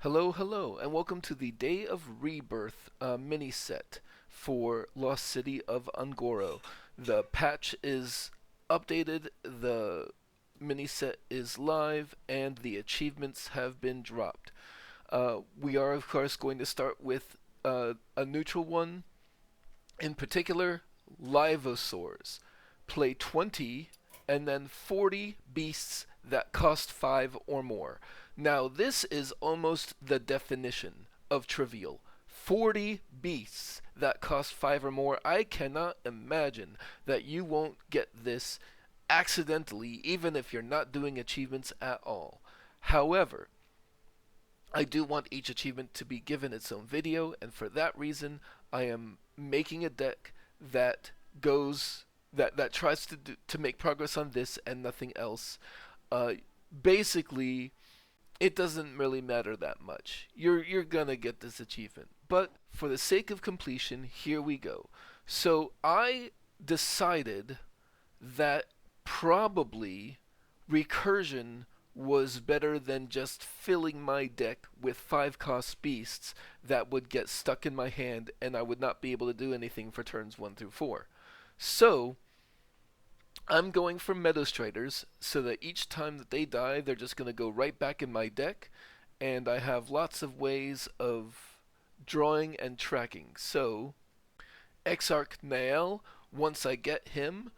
Hello, hello, and welcome to the Day of Rebirth mini set for Lost City of Ungoro. The patch is updated, the mini set is live, and the achievements have been dropped. We are, of course, going to start with a neutral one, in particular, Live-osaurs. Play 20 and then 40 beasts that cost 5 or more. Now, this is almost the definition of trivial. 40 beasts that cost 5 or more. I cannot imagine that you won't get this accidentally, even if you're not doing achievements at all. However, I do want each achievement to be given its own video, and for that reason, I am making a deck that goes that tries to make progress on this and nothing else. Uh, Basically, it doesn't really matter that much. You're gonna get this achievement, but for the sake of completion, here we go. So I decided that probably recursion was better than just filling my deck with 5 cost beasts that would get stuck in my hand and I would not be able to do anything for turns 1 through 4. So, I'm going for Meadowstriders so that each time that they die, they're just going to go right back in my deck, and I have lots of ways of drawing and tracking. So, Exarch Nael, once I get him,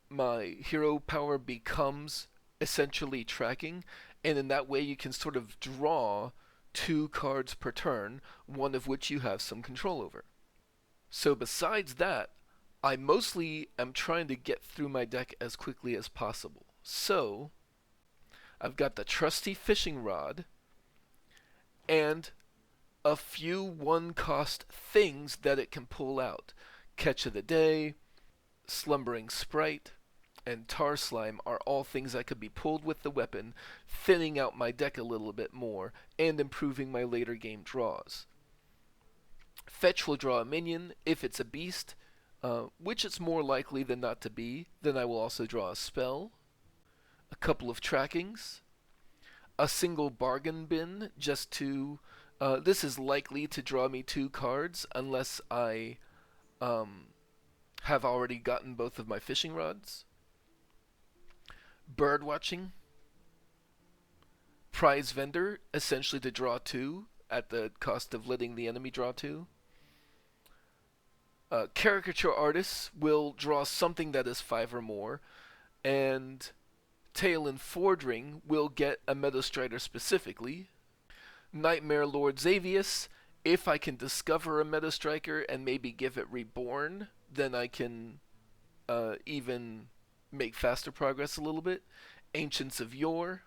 my hero power becomes essentially tracking, and in that way you can sort of draw 2 cards per turn, one of which you have some control over. So besides that, I mostly am trying to get through my deck as quickly as possible. So, I've got the trusty fishing rod and a few 1 cost things that it can pull out. Catch of the Day, Slumbering Sprite, and Tar Slime are all things that could be pulled with the weapon, thinning out my deck a little bit more and improving my later game draws. Fetch will draw a minion. If it's a beast, which it's more likely than not to be, then I will also draw a spell, a couple of trackings, a single bargain bin just to. This is likely to draw me 2 cards unless I have already gotten both of my fishing rods. Bird watching, prize vendor, essentially to draw 2 at the cost of letting the enemy draw 2. Caricature artists will draw something that is 5 or more, and Tail and Fordring will get a Meadowstrider specifically. Nightmare Lord Xavius, if I can discover a Meadowstriker and maybe give it reborn, then I can even make faster progress a little bit. Ancients of Yore,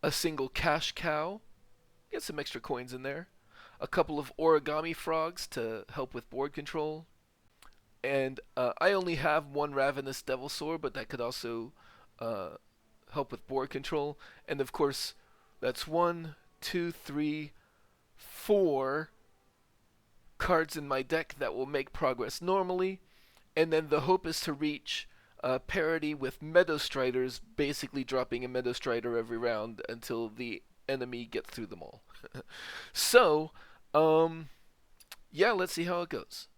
a single cash cow, get some extra coins in there, a couple of origami frogs to help with board control, and I only have 1 ravenous devilsaur, but that could also help with board control. And of course, that's 1, 2, 3, 4 cards in my deck that will make progress normally, and then the hope is to reach parity with Meadowstriders, basically dropping a Meadowstrider every round until the enemy gets through them all. So, yeah, let's see how it goes.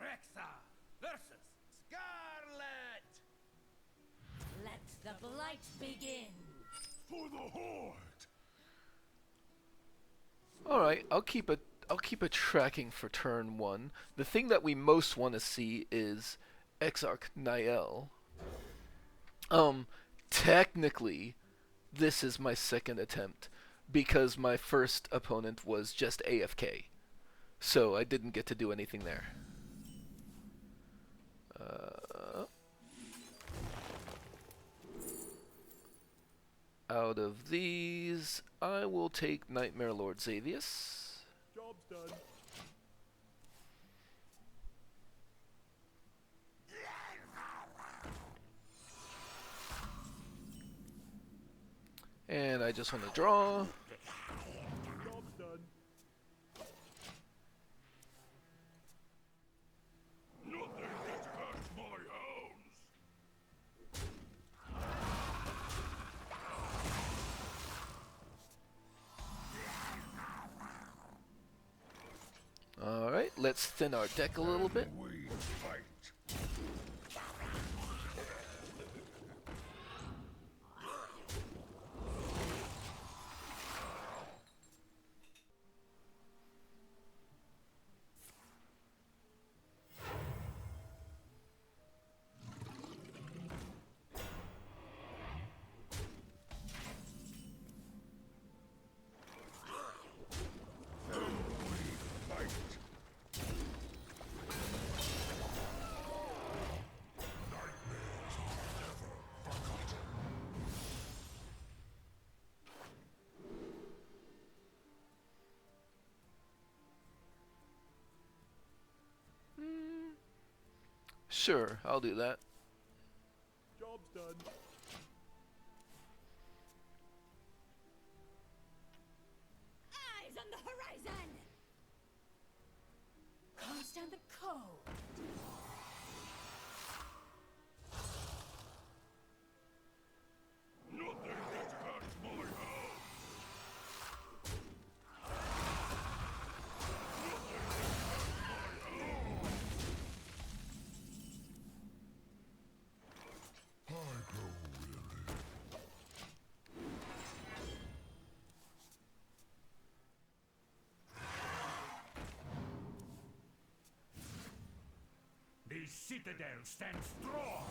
Rexa versus Scarlet! Let the blight begin! For the Horde! Alright, I'll keep a tracking for turn 1. The thing that we most want to see is Exarch Nael. Technically, this is my second attempt because my first opponent was just AFK. So I didn't get to do anything there. Out of these, I will take Nightmare Lord Xavius. Job's done. And I just want to draw. Job's done. Nothing gets past my hounds. let's thin our deck a little bit. We fight. Sure, I'll do that. Job's done. Eyes on the horizon! Constant the code. Nothing gets past my house. I grow weary. The citadel stands strong.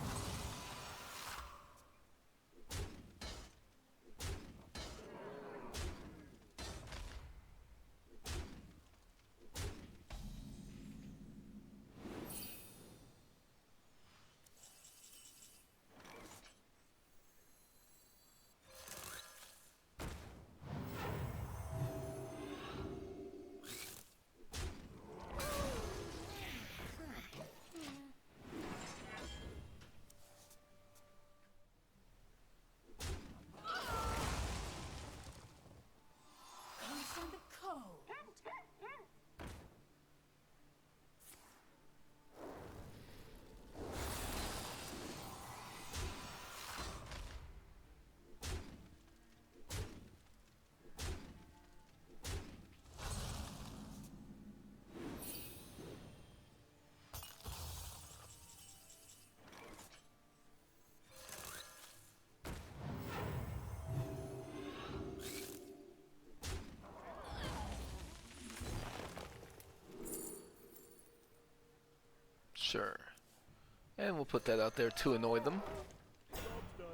Constant the code. Sure. And we'll put that out there to annoy them. Job's done.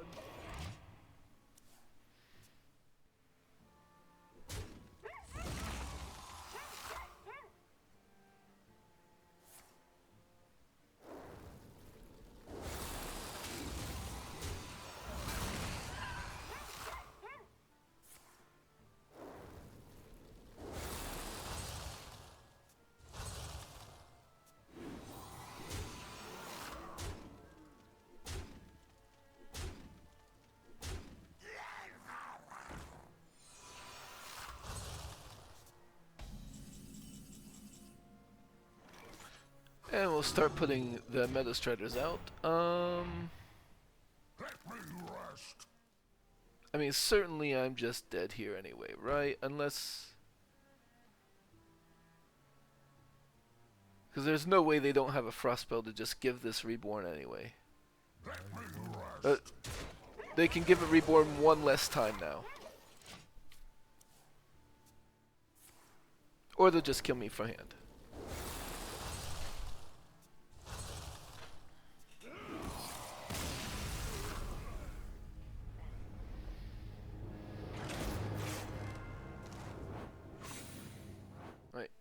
And we'll start putting the Metastrators out. Let me rest. I mean, certainly I'm just dead here anyway, right? Unless... Because there's no way they don't have a frost spell to just give this Reborn anyway. Let me rest. They can give it Reborn one less time now. Or they'll just kill me for hand. Right.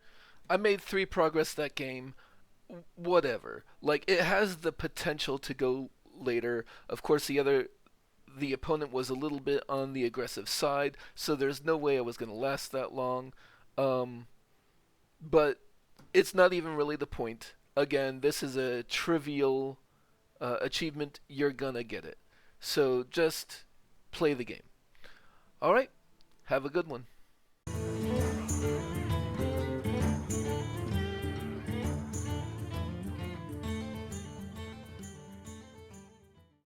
I made 3 progress that game. Whatever. Like, it has the potential to go later. Of course, the opponent was a little bit on the aggressive side, so there's no way I was going to last that long. But it's not even really the point. Again, this is a trivial achievement. You're gonna get it. So just play the game. Alright, have a good one.